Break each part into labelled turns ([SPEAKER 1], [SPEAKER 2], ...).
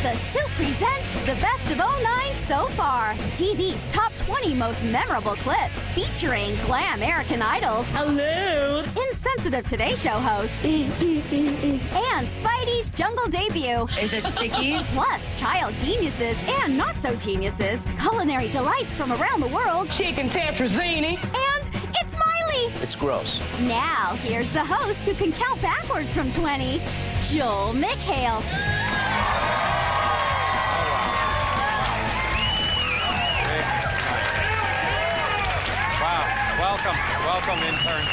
[SPEAKER 1] The Soup presents the best of '09 so far. TV's top 20 most memorable clips featuring glam American Idols.
[SPEAKER 2] Hello.
[SPEAKER 1] Insensitive Today Show host. And Spidey's jungle debut.
[SPEAKER 3] Is it Stickies?
[SPEAKER 1] Plus, child geniuses and not so geniuses. Culinary delights from around the world.
[SPEAKER 2] Chicken tetrazzini.
[SPEAKER 1] And it's Miley.
[SPEAKER 4] It's gross.
[SPEAKER 1] Now, here's the host who can count backwards from 20, Joel McHale.
[SPEAKER 5] Welcome, interns.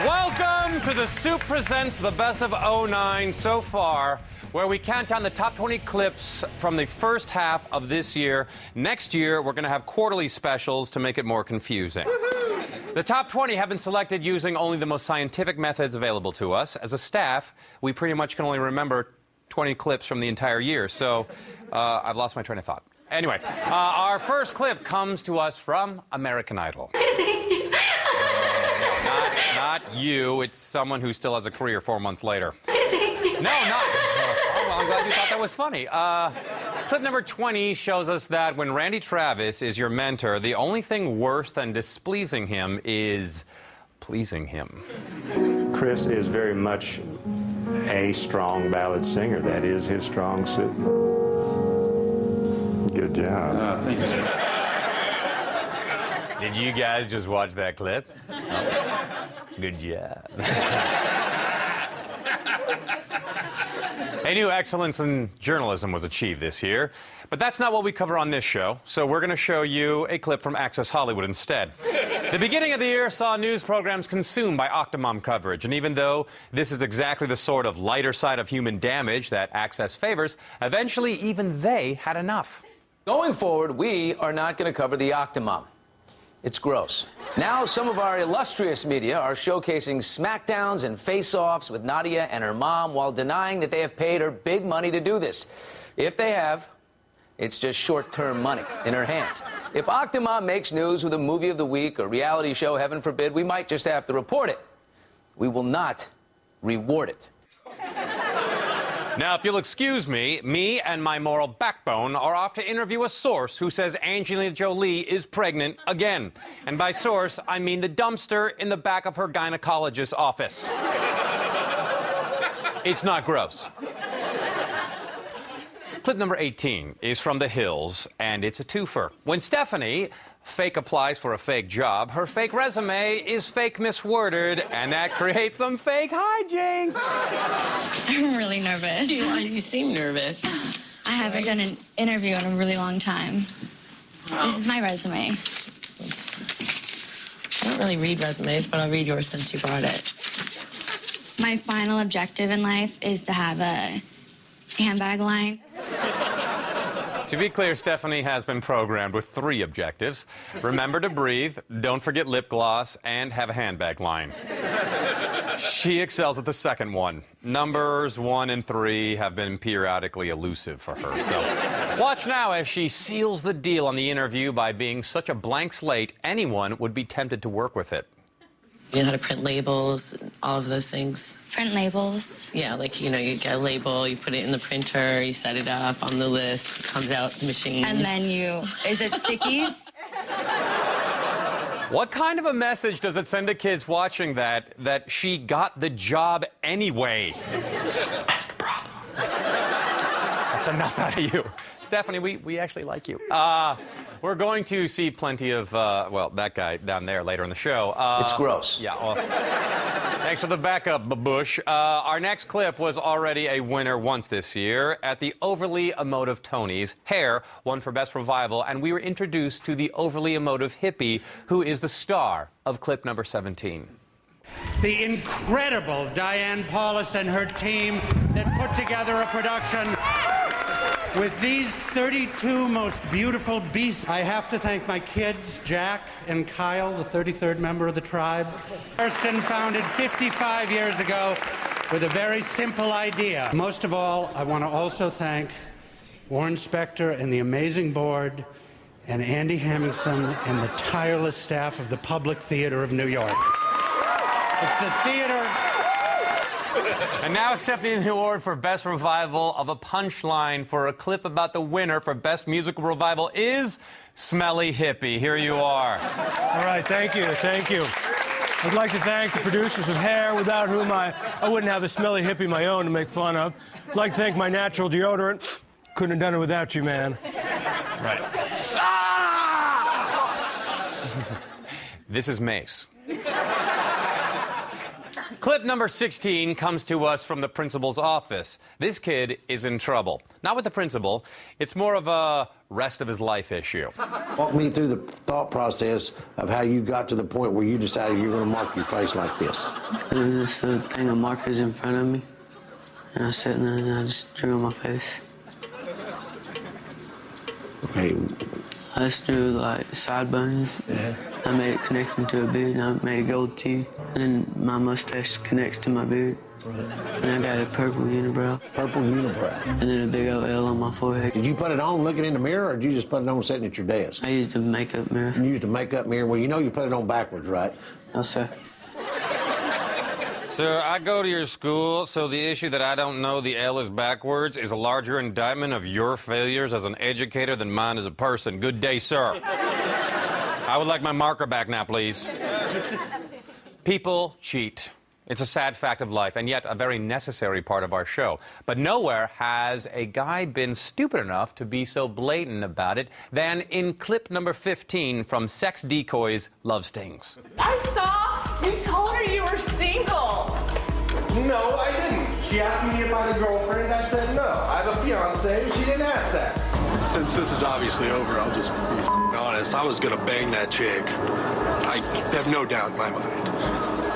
[SPEAKER 5] Welcome to the Soup Presents the Best of '09 so far, where we count down the top 20 clips from the first half of this year. Next year, we're going to have quarterly specials to make it more confusing. The top 20 have been selected using only the most scientific methods available to us. As a staff, we pretty much can only remember 20 clips from the entire year, so I've lost my train of thought. Anyway, our first clip comes to us from American Idol. Not you. It's someone who still has a career 4 months later. No, not. Oh, well, I'm glad you thought that was funny. Clip number 20 shows us that when Randy Travis is your mentor, the only thing worse than displeasing him is pleasing him.
[SPEAKER 6] Chris is very much a strong ballad singer. That is his strong suit. Good job.
[SPEAKER 7] Thank you, sir.
[SPEAKER 5] Did you guys just watch that clip? Oh. Good job. A new excellence in journalism was achieved this year, but that's not what we cover on this show, so we're going to show you a clip from Access Hollywood instead. The beginning of the year saw news programs consumed by Octomom coverage, and even though this is exactly the sort of lighter side of human damage that Access favors, eventually even they had enough.
[SPEAKER 4] Going forward, we are not going to cover the Octomom. It's gross. Now, some of our illustrious media are showcasing smackdowns and face-offs with Nadia and her mom while denying that they have paid her big money to do this. If they have, it's just short-term money in her hands. If Octomom makes news with a movie of the week or reality show, heaven forbid, we might just have to report it. We will not reward it.
[SPEAKER 5] Now, if you'll excuse me, me and my moral backbone are off to interview a source who says Angelina Jolie is pregnant again. And by source, I mean the dumpster in the back of her gynecologist's office. It's not gross. Clip number 18 is from The Hills, and it's a twofer. When Stephanie fake applies for a fake job, her fake resume is fake misworded, and that creates some fake hijinks.
[SPEAKER 3] I'm really nervous.
[SPEAKER 2] You seem nervous.
[SPEAKER 3] I haven't done an interview in a really long time. This is my resume.
[SPEAKER 2] I don't really read resumes, but I'll read yours since you brought it.
[SPEAKER 3] My final objective in life is to have a handbag line.
[SPEAKER 5] To be clear, Stephanie has been programmed with 3 objectives. Remember to breathe, don't forget lip gloss, and have a handbag line. She excels at the second one. Numbers 1 and 3 have been periodically elusive for her, so watch now as she seals the deal on the interview by being such a blank slate, anyone would be tempted to work with it.
[SPEAKER 2] You know how to print labels, all of those things.
[SPEAKER 3] Print labels.
[SPEAKER 2] Yeah, like, you know, you get a label, you put it in the printer, you set it up on the list, it comes out the machine.
[SPEAKER 3] And then is it Stickies?
[SPEAKER 5] What kind of a message does it send to kids watching that she got the job anyway?
[SPEAKER 7] That's the problem.
[SPEAKER 5] That's enough out of you. Stephanie, we actually like you. We're going to see plenty of, well, that guy down there later in the show.
[SPEAKER 4] It's gross.
[SPEAKER 5] Yeah, well, thanks for the backup, Bush. Our next clip was already a winner once this year at the Overly Emotive Tonys. Hair won for Best Revival, and we were introduced to the overly emotive hippie who is the star of clip number 17.
[SPEAKER 8] The incredible Diane Paulus and her team that put together a production with these 32 most beautiful beasts. I have to thank my kids, Jack and Kyle, the 33rd member of the tribe. Thurston founded 55 years ago with a very simple idea. Most of all, I want to also thank Warren Spector and the amazing board, and Andy Hamilton and the tireless staff of the Public Theater of New York. It's the theater
[SPEAKER 5] And now accepting the award for Best Revival of a Punchline for a clip about the winner for Best Musical Revival is Smelly Hippie. Here you are.
[SPEAKER 9] All right, thank you, thank you. I'd like to thank the producers of Hair, without whom I wouldn't have a Smelly Hippie of my own to make fun of. I'd like to thank my natural deodorant. Couldn't have done it without you, man.
[SPEAKER 5] Right. This is Mace. Clip number 16 comes to us from the principal's office. This kid is in trouble. Not with the principal. It's more of a rest of his life issue.
[SPEAKER 10] Walk me through the thought process of how you got to the point where you decided you're going to mark your face like this.
[SPEAKER 11] There was this thing of markers in front of me, and I was sitting there and I just drew on my face.
[SPEAKER 10] Okay.
[SPEAKER 11] I just drew like sideburns.
[SPEAKER 10] Yeah.
[SPEAKER 11] I made it connecting to a beard, and I made a gold teeth. And my mustache connects to my beard.
[SPEAKER 10] Right.
[SPEAKER 11] And I got a purple unibrow.
[SPEAKER 10] Purple unibrow.
[SPEAKER 11] And then a big old L on my forehead.
[SPEAKER 10] Did you put it on looking in the mirror, or did you just put it on sitting at your desk?
[SPEAKER 11] I used a makeup mirror.
[SPEAKER 10] You used a makeup mirror? Well, you know you put it on backwards, right?
[SPEAKER 11] No, sir.
[SPEAKER 5] Sir, I go to your school, so the issue that I don't know the L is backwards is a larger indictment of your failures as an educator than mine as a person. Good day, sir. I would like my marker back now, please. People cheat. It's a sad fact of life, and yet a very necessary part of our show. But nowhere has a guy been stupid enough to be so blatant about it than in clip number 15 from Sex Decoy's Love Stings.
[SPEAKER 12] I saw you told her you were single.
[SPEAKER 13] No, I didn't. She asked me if I had a girlfriend, and I said no. I have a fiance, and she didn't ask that.
[SPEAKER 14] Since this is obviously over, I'll just be honest. I was gonna bang that chick. I have no doubt in my mind.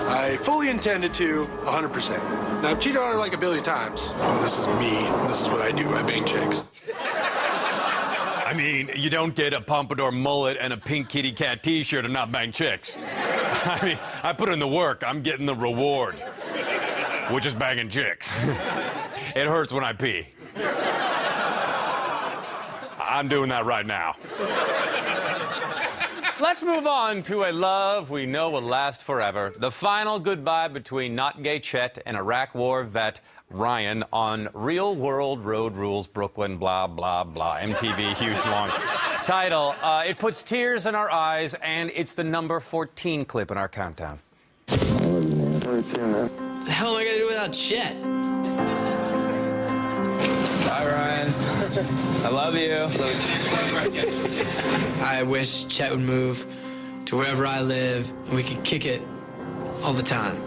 [SPEAKER 14] I fully intended to, 100%. Now, I've cheated on her like a billion times. Well, this is me. This is what I do. I bang chicks.
[SPEAKER 5] I mean, you don't get a pompadour mullet and a pink kitty cat T-shirt and not bang chicks. I mean, I put in the work. I'm getting the reward, which is banging chicks. It hurts when I pee. I'm doing that right now. Let's move on to a love we know will last forever. The final goodbye between not gay Chet and Iraq War vet Ryan on Real World Road Rules Brooklyn, blah, blah, blah. MTV, huge long title. It puts tears in our eyes, and it's the number 14 clip in our countdown.
[SPEAKER 11] What the hell am I gonna do without Chet?
[SPEAKER 15] Bye, Ryan. I love you.
[SPEAKER 11] I wish Chet would move to wherever I live and we could kick it all the time.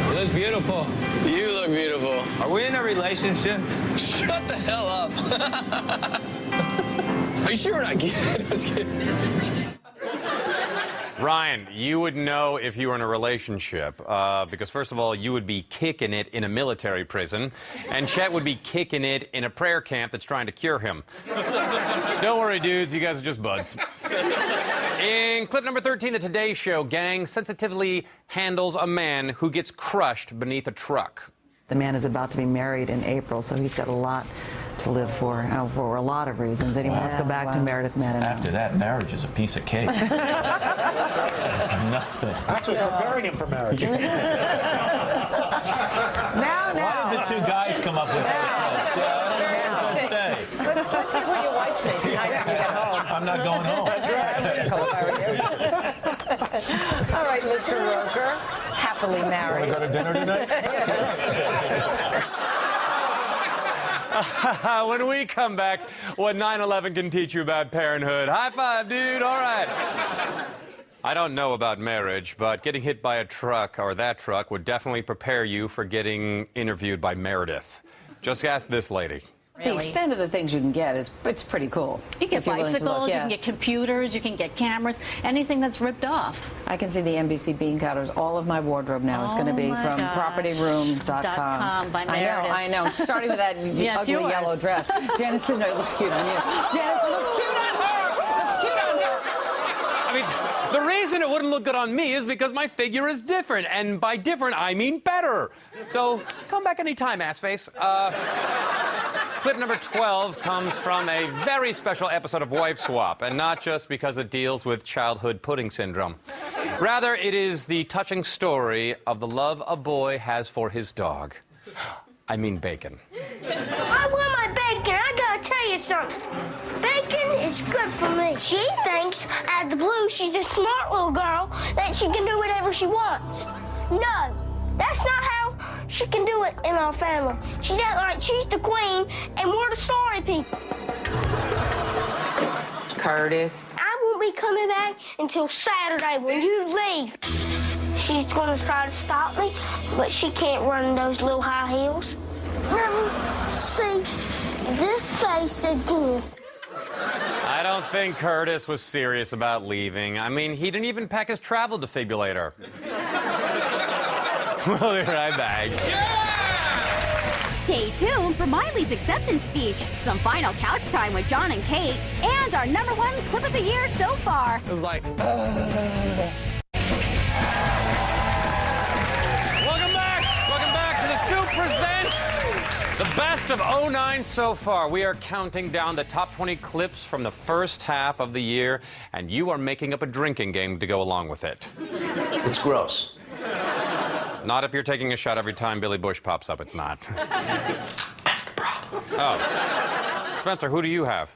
[SPEAKER 15] You look beautiful.
[SPEAKER 11] You look beautiful.
[SPEAKER 15] Are we in a relationship?
[SPEAKER 11] Shut the hell up. Are you sure we're not kidding? Let's get...
[SPEAKER 5] Ryan, you would know if you were in a relationship, because first of all, you would be kicking it in a military prison, and Chet would be kicking it in a prayer camp that's trying to cure him. Don't worry, dudes, you guys are just buds. In clip number 13, the Today Show gang sensitively handles a man who gets crushed beneath a truck.
[SPEAKER 16] The man is about to be married in April, so he's got a lot to live for a lot of reasons. And he wants to go back to Meredith Madden.
[SPEAKER 17] After that, marriage is a piece of cake. It's nothing.
[SPEAKER 18] Actually, preparing him for marriage.
[SPEAKER 17] Why did the two guys come up with those jokes? What does that say?
[SPEAKER 12] Let's hear what your wife says tonight when you get home.
[SPEAKER 17] I'm not going home.
[SPEAKER 12] That's right. All right, Mr. Roker, happily married.
[SPEAKER 17] Want to go to dinner tonight?
[SPEAKER 5] When we come back, what 9/11 can teach you about parenthood. High five, dude. All right. I don't know about marriage, but getting hit by a truck or that truck would definitely prepare you for getting interviewed by Meredith. Just ask this lady.
[SPEAKER 12] The extent of the things you can get is pretty cool.
[SPEAKER 19] You get bicycles, you can get computers, you can get cameras, anything that's ripped off.
[SPEAKER 12] I can see the NBC bean counters. All of my wardrobe now is going to be from propertyroom.com.
[SPEAKER 19] By Meredith.
[SPEAKER 12] I know. Starting with that ugly yellow dress. Janice, no, it looks cute on you. Janice, it looks cute on her. It looks cute on her.
[SPEAKER 5] I mean, the reason it wouldn't look good on me is because my figure is different, and by different, I mean better. So come back anytime, assface. Clip number 12 comes from a very special episode of Wife Swap, and not just because it deals with childhood pudding syndrome. Rather, it is the touching story of the love a boy has for his dog. I mean bacon.
[SPEAKER 18] I want my bacon. I gotta tell you something. Bacon is good for me. She thinks, out of the blue, she's a smart little girl, that she can do whatever she wants. No, that's not how she can do it in our family. She's act like she's the queen, and we're the sorry people.
[SPEAKER 2] Curtis.
[SPEAKER 18] I won't be coming back until Saturday when you leave. She's gonna try to stop me, but she can't run in those little high heels. Never see this face again.
[SPEAKER 5] I don't think Curtis was serious about leaving. I mean, he didn't even pack his travel defibrillator. We'll be right back.
[SPEAKER 1] Stay tuned for Miley's acceptance speech, some final couch time with John and Kate, and our #1 clip of the year so far.
[SPEAKER 13] It was like,
[SPEAKER 5] Welcome back to the Soup Presents the best of 09 so far. We are counting down the top 20 clips from the first half of the year, and you are making up a drinking game to go along with it.
[SPEAKER 4] It's gross.
[SPEAKER 5] Not if you're taking a shot every time Billy Bush pops up, it's not.
[SPEAKER 7] That's the problem.
[SPEAKER 5] Oh. Spencer, who do you have?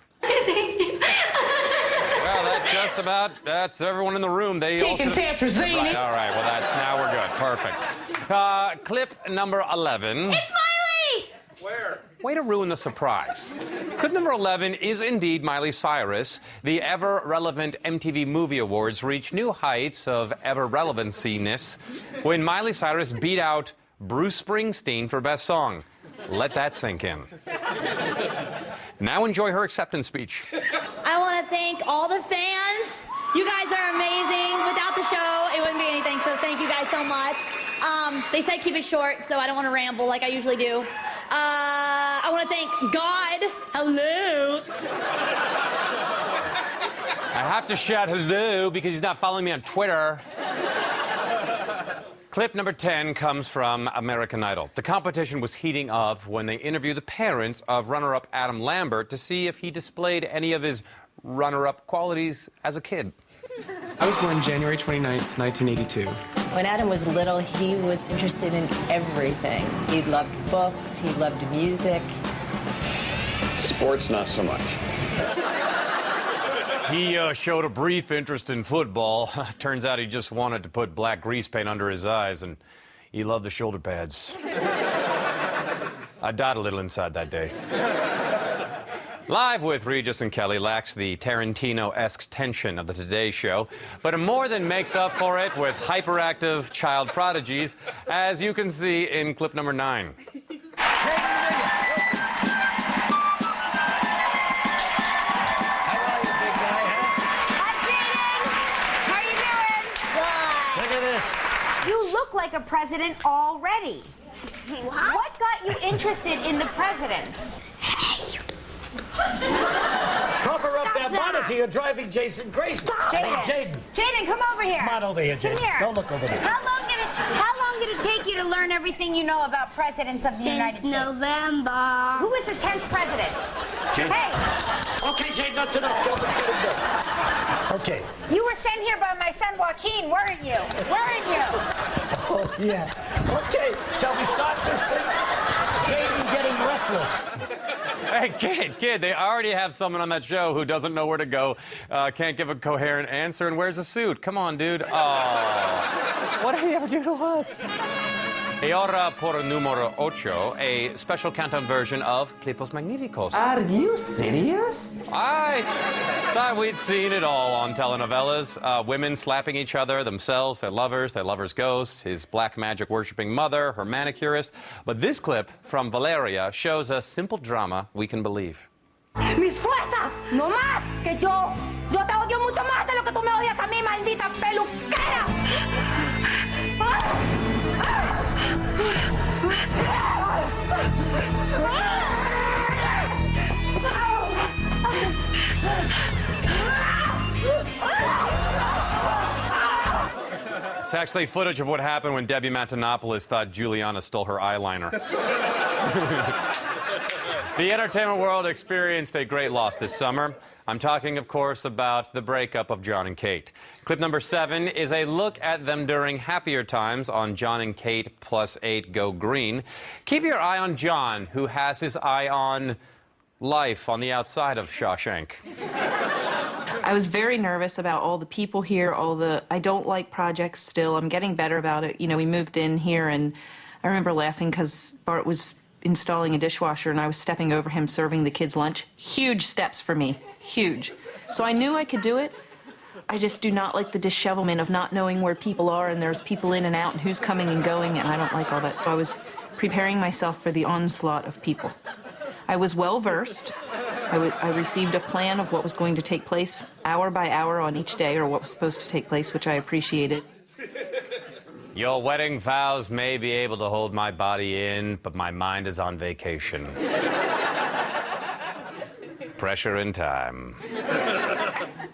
[SPEAKER 5] Well, that's everyone in the room. They all
[SPEAKER 7] Chicken Tetrazini.
[SPEAKER 5] Right, all right, well, now we're good. Perfect. Clip number 11.
[SPEAKER 18] It's Miley!
[SPEAKER 13] where?
[SPEAKER 5] Way to ruin the surprise. Clip number 11 is indeed Miley Cyrus. The ever-relevant MTV Movie Awards reach new heights of ever-relevancy-ness when Miley Cyrus beat out Bruce Springsteen for Best Song. Let that sink in. Now enjoy her acceptance speech.
[SPEAKER 3] I want to thank all the fans. You guys are amazing. Without the show, it wouldn't be anything, so thank you guys so much. They said keep it short, so I don't want to ramble like I usually do. I want to thank God. Hello.
[SPEAKER 5] I have to shout hello because he's not following me on Twitter. Clip number 10 comes from American Idol. The competition was heating up when they interviewed the parents of runner-up Adam Lambert to see if he displayed any of his runner-up qualities as a kid.
[SPEAKER 20] I was born January 29th, 1982.
[SPEAKER 21] When Adam was little, he was interested in everything. He loved books, he loved music.
[SPEAKER 22] Sports, not so much.
[SPEAKER 5] He showed a brief interest in football. Turns out he just wanted to put black grease paint under his eyes, and he loved the shoulder pads. I died a little inside that day. Live with Regis and Kelly lacks the Tarantino-esque tension of the Today Show, but it more than makes up for it with hyperactive child prodigies, as you can see in clip number 9.
[SPEAKER 23] You look like a president already. What got you interested in the presidents?
[SPEAKER 17] Cover up that monitor. You're driving Jason crazy.
[SPEAKER 23] Jaden. Jaden, come over here.
[SPEAKER 17] Come on over here, Jaden.
[SPEAKER 23] Come here.
[SPEAKER 17] Don't look over there.
[SPEAKER 23] How long did it take you to learn everything you know about presidents of the United States?
[SPEAKER 18] November.
[SPEAKER 23] Who was the 10th president?
[SPEAKER 17] Jaden.
[SPEAKER 23] Hey.
[SPEAKER 17] Okay, Jaden, that's enough. Go, let's get him done. Okay.
[SPEAKER 23] You were sent here by my son Joaquin, weren't you? Weren't you?
[SPEAKER 17] Oh, yeah. Okay, shall we start this thing? Jaden getting restless.
[SPEAKER 5] Hey, kid, they already have someone on that show who doesn't know where to go, can't give a coherent answer, and wears a suit. Come on, dude. Oh. What did he ever do to us? Y ahora por número 8, a special countdown version of Clipos Magníficos.
[SPEAKER 17] Are you serious?
[SPEAKER 5] I thought we'd seen it all on telenovelas. Women slapping each other, themselves, their lovers' ghosts, his black magic worshipping mother, her manicurist. But this clip from Valeria shows a simple drama we can believe.
[SPEAKER 23] Mis fuerzas, no más que yo te odio mucho más de lo que tú me odias a mí, maldita peluquera.
[SPEAKER 5] It's actually footage of what happened when Debbie Matenopoulos thought Juliana stole her eyeliner. The entertainment world experienced a great loss this summer. I'm talking, of course, about the breakup of John and Kate. Clip number 7 is a look at them during happier times on John and Kate +8 Go Green. Keep your eye on John, who has his eye on life on the outside of Shawshank.
[SPEAKER 6] I was very nervous about all the people here, I don't like projects still. I'm getting better about it. You know, we moved in here, and I remember laughing because Bart was installing a dishwasher and I was stepping over him serving the kids lunch. Huge steps for me, huge. So I knew I could do it. I just do not like the dishevelment of not knowing where people are and there's people in and out and who's coming and going, and I don't like all that. So I was preparing myself for the onslaught of people. I was well versed. I received a plan of what was going to take place hour by hour on each day, or what was supposed to take place, which I appreciated.
[SPEAKER 5] Your wedding vows may be able to hold my body in, but my mind is on vacation. Pressure in time.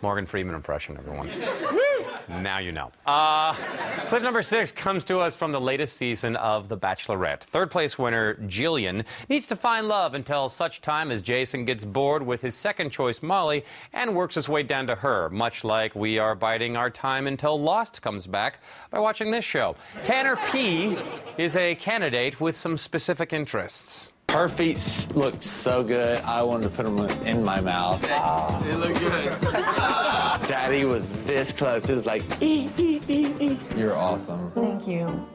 [SPEAKER 5] Morgan Freeman impression, everyone. Now you know. Clip number 6 comes to us from the latest season of The Bachelorette. Third-place winner Jillian needs to find love until such time as Jason gets bored with his second choice Molly and works his way down to her, much like we are biding our time until Lost comes back by watching this show. Tanner P. is a candidate with some specific interests.
[SPEAKER 8] Her feet look so good, I wanted to put them in my mouth.
[SPEAKER 13] They look good.
[SPEAKER 8] Daddy was this close. It was like, You're awesome.
[SPEAKER 6] Thank you.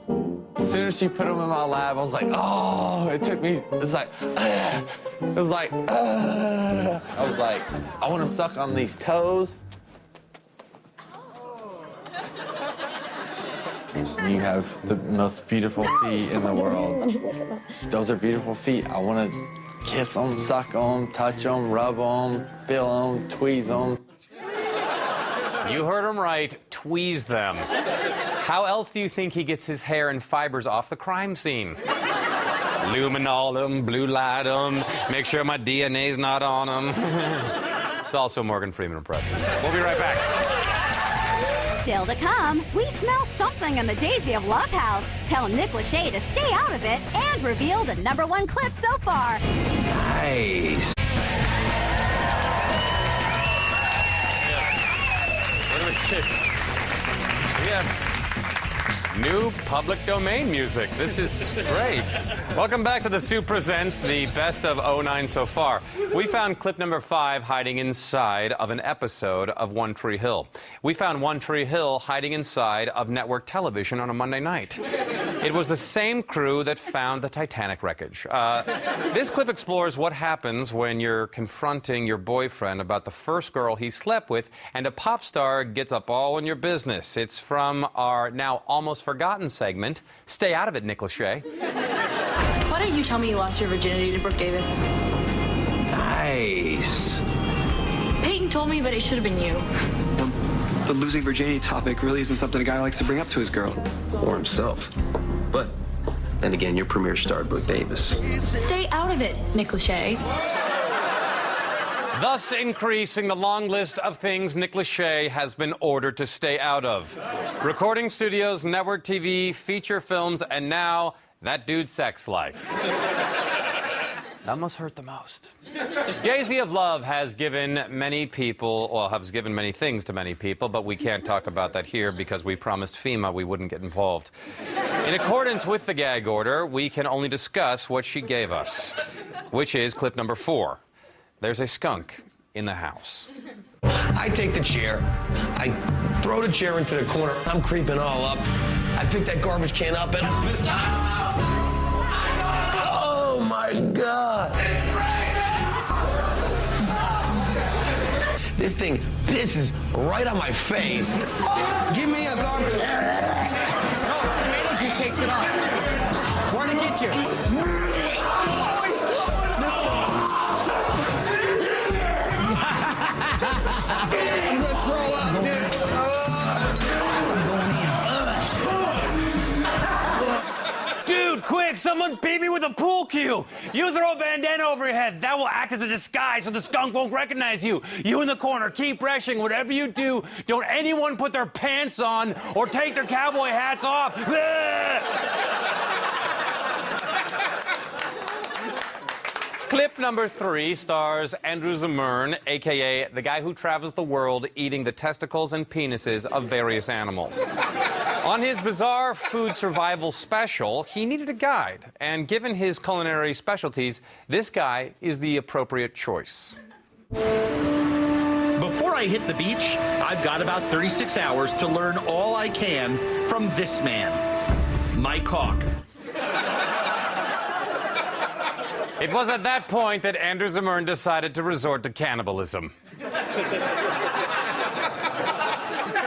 [SPEAKER 8] As soon as she put them in my lap, I was like, oh, it took me, it's like, it was like, I was like, I want to suck on these toes. You have the most beautiful feet in the world. Those are beautiful feet. I want to kiss them, suck them, touch them, rub them, feel them, tweeze them.
[SPEAKER 5] You heard him right, tweeze them. How else do you think he gets his hair and fibers off the crime scene? Luminol them, blue light them, make sure my DNA's not on them. It's also a Morgan Freeman impression. We'll be right back.
[SPEAKER 1] Still to come, we smell something in the Daisy of Love house. Tell Nick Lachey to stay out of it and reveal the #1 clip so far.
[SPEAKER 4] Nice.
[SPEAKER 5] We have new public domain music. This is great. Welcome back to The Soup Presents the best of 09 so far. We found clip number 5 hiding inside of an episode of One Tree Hill. We found One Tree Hill hiding inside of network television on a Monday night. It was the same crew that found the Titanic wreckage. This clip explores what happens when you're confronting your boyfriend about the first girl he slept with and a pop star gets up all in your business. It's from our now almost forgotten segment, Stay Out of It, Nick Lachey.
[SPEAKER 22] Why don't you tell me you lost your virginity to Brooke Davis?
[SPEAKER 4] Nice.
[SPEAKER 22] Peyton told me, but it should have been you.
[SPEAKER 20] The losing virginity topic really isn't something a guy likes to bring up to his girl.
[SPEAKER 7] Or himself. But then again, your premiere star, Brooke Davis.
[SPEAKER 22] Stay out of it, Nick Lachey.
[SPEAKER 5] Thus increasing the long list of things Nick Lachey has been ordered to stay out of. Recording studios, network TV, feature films, and now that dude's sex life. That must hurt the most. Daisy of Love has given many people, well, has given many things to many people, but we can't talk about that here because we promised FEMA we wouldn't get involved. In accordance with the gag order, we can only discuss what she gave us, which is clip number 4. There's a skunk in the house.
[SPEAKER 17] I take the chair. I throw the chair into the corner. I'm creeping all up. I pick that garbage can up and... Oh, my God. This thing pisses right on my face. Give me a garbage... No, tomato juice takes it off. Where'd it get you? I'm gonna throw up, dude.
[SPEAKER 5] Dude, quick, someone beat me with a pool cue. You throw a bandana over your head. That will act as a disguise so the skunk won't recognize you. You in the corner, keep rushing. Whatever you do, don't anyone put their pants on or take their cowboy hats off. Clip number 3 stars Andrew Zimmern, a.k.a. the guy who travels the world eating the testicles and penises of various animals. On his bizarre food survival special, he needed a guide. And given his culinary specialties, this guy is the appropriate choice.
[SPEAKER 9] Before I hit the beach, I've got about 36 hours to learn all I can from this man, Mike Hawk.
[SPEAKER 5] It was at that point that Andrew Zimmern decided to resort to cannibalism.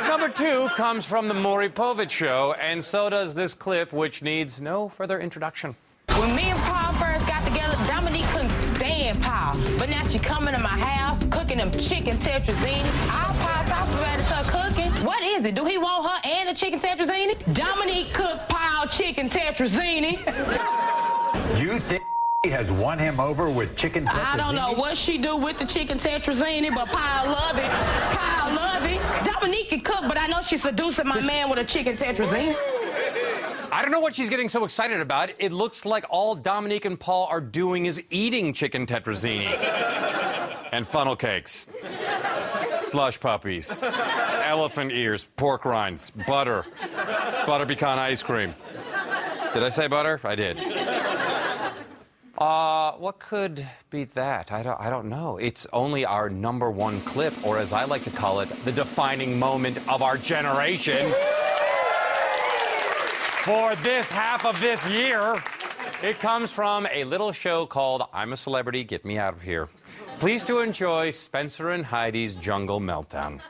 [SPEAKER 5] Number 2 comes from the Maury Povich Show, and so does this clip, which needs no further introduction.
[SPEAKER 10] When me and Paul first got together, Dominique couldn't stand Paul. But now she coming to my house, cooking them chicken tetrazzini. All Paul talks about is her cooking. What is it? Do he want her and the chicken tetrazzini? Dominique cooked Paul chicken tetrazzini.
[SPEAKER 14] You think he has won him over with chicken tetrazzini?
[SPEAKER 10] I don't know what she do with the chicken tetrazzini, but Paul love it. Paul love it. Dominique can cook, but I know she's seducing my man with a chicken tetrazzini.
[SPEAKER 5] I don't know what she's getting so excited about. It looks like all Dominique and Paul are doing is eating chicken tetrazzini. And funnel cakes. Slush puppies. Elephant ears. Pork rinds. Butter. Butter pecan ice cream. Did I say butter? I did. What could beat that? I don't know. It's only our number 1 clip, or as I like to call it, the defining moment of our generation. For this half of this year, it comes from a little show called I'm a Celebrity, Get Me Out of Here. Please to enjoy Spencer and Heidi's Jungle Meltdown.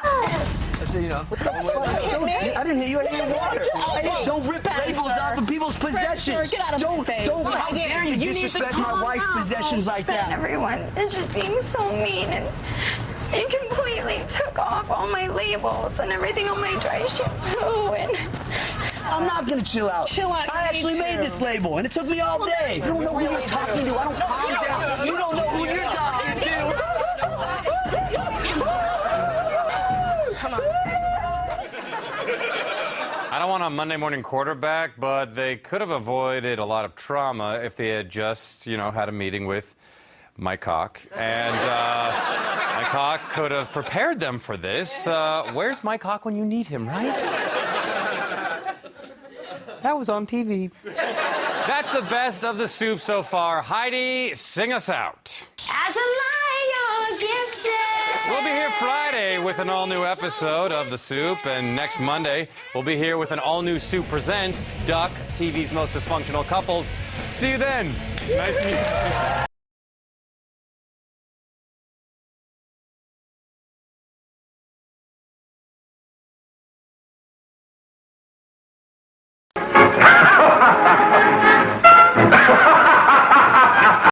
[SPEAKER 17] I said, you know. I didn't hit you. I hit water. Don't rip labels off of people's possessions. Don't. How dare you disrespect my wife's possessions like that?
[SPEAKER 24] Everyone is just being so mean, and it completely took off all my labels and everything on my dry shampoo. And
[SPEAKER 17] I'm not gonna chill out.
[SPEAKER 24] Chill out.
[SPEAKER 17] I actually made this label, and it took me all day. You don't know who you're talking to. I don't calm down. You don't know who you're talking to.
[SPEAKER 24] Come on.
[SPEAKER 5] I don't want a Monday morning quarterback, but they could have avoided a lot of trauma if they had just, you know, had a meeting with Mike Hawk. And Mike Hawk could have prepared them for this. Where's Mike Hawk when you need him, right? That was on TV. That's the best of the soup so far. Heidi, sing us out.
[SPEAKER 24] As a lion gifted.
[SPEAKER 5] We'll be here Friday with an all-new episode of The Soup, and next Monday, we'll be here with an all-new Soup Presents Duck, TV's most dysfunctional couples. See you then. Nice meeting you.
[SPEAKER 25] Ha ha ha!